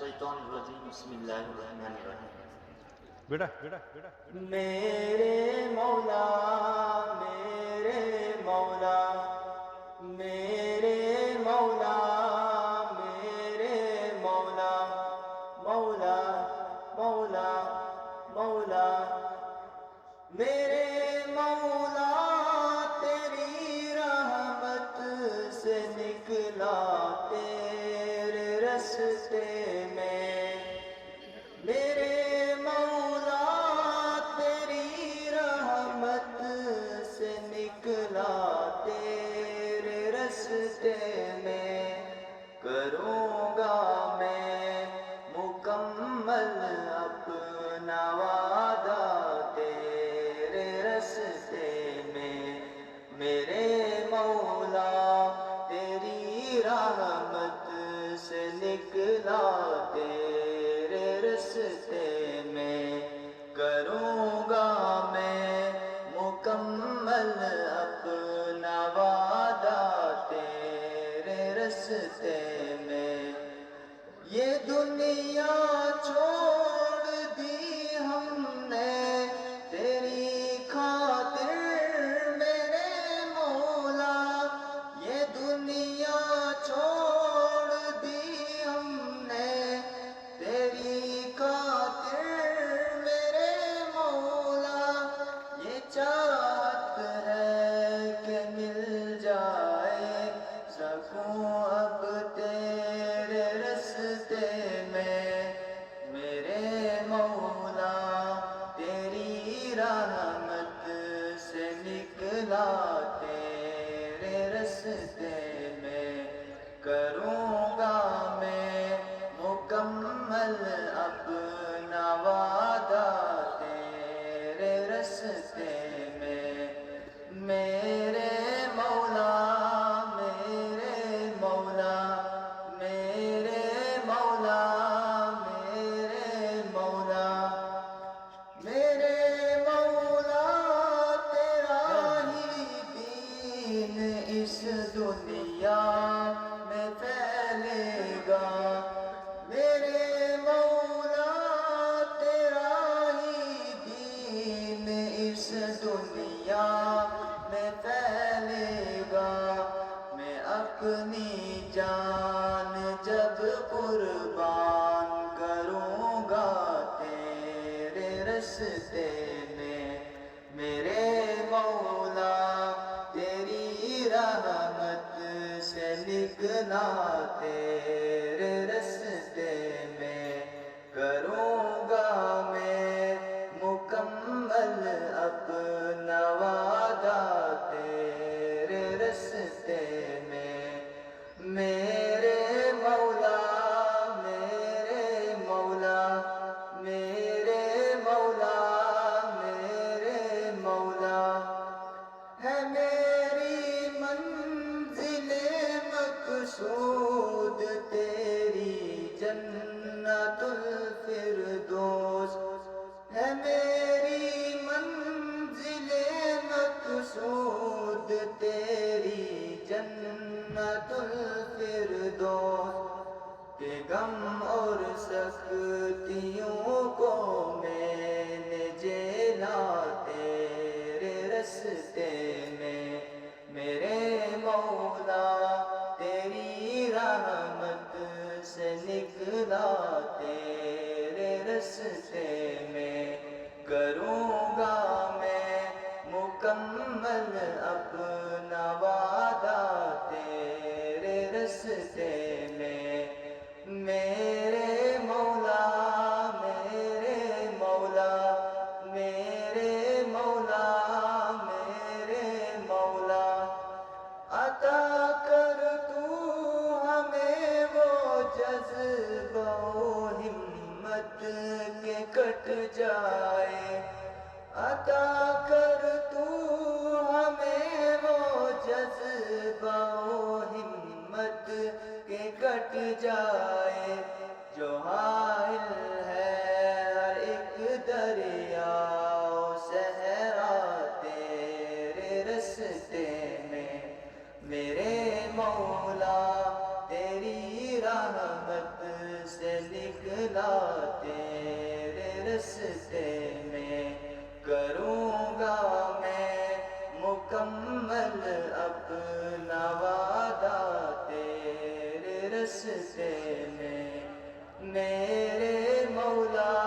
الشیطان الرجیم بسم اللہ الرحمن الرحیم. بیٹا میرے مولا میرے مولا میرے مولا میرے مولا مولا مولا مولا میرے مولا تیری رحمت سے نکلا تیرے رستے میں. میرے مولا تیری رحمت سے نکلا تیرے رستے میں. کروں گا میں مکمل اپنا وعدہ تیرے رستے میں. میرے مولا تیری رحمت سے نکلا تیرے رستے میں. کروں گا میں مکمل اپنا وعدہ تیرے رستے میں. یہ دنیا چھوڑ دی ہم نے تیری خاطر میرے مولا. یہ دنیا چھوڑ دی ہم نے تیری خاطر میرے مولا. یہ چاہت ہے کہ مل جائے سکوں اب تیرے رستے میں. میرے مولا تیری رحمت سے نکلا تیرے رستے میں. کروں گا میں مکمل اپنا وعدہ تیرے رستے میں. میرے مولا میرے مولا میرے مولا میرے مولا میرے مولا تیرا ہی دین اس دنیا میں پھیلے گا. میرے مولا تیرا ہی دین اس دنیا میں پھیلے گا. میں اپنی جان جب قربان کروں گا تیرے رستے میں. میرے مولا تیری رحمت سے نکلا تیرے رستے میں. کروں گا میں مکمل اپنا وعدہ تیرے رستے میں. میرے مولا میرے مولا میرے مولا میرے مولا ہے میری منزل مقصود تیری جنت الفردوس. ہے میری منزل مقصود تیری جنت الفردوس. کہ غم اور سختیوں کو میں نے جیلا تیرے رستے میں. میرے مولا تیری رحمت سے نکلا تیرے رستے میں. کروں گا میں مکمل اپنا وعدہ تیرے رستے میں. میرے مولا میرے مولا میرے مولا میرے مولا عطا کر تو ہمیں وہ جذبہ و ہمت کے کٹ جائے. عطا کر تو ہمیں وہ جذبہ و ہمت کے کٹ جائے. جو حائل ہے ہر ایک دریا و صحرا تیرے رستے میں. میرے مولا تیری رحمت سے نکلا مولا تیرے رستے میں، کروں گا میں مکمل اپنا وعدہ تیرے رستے میں، میرے مولا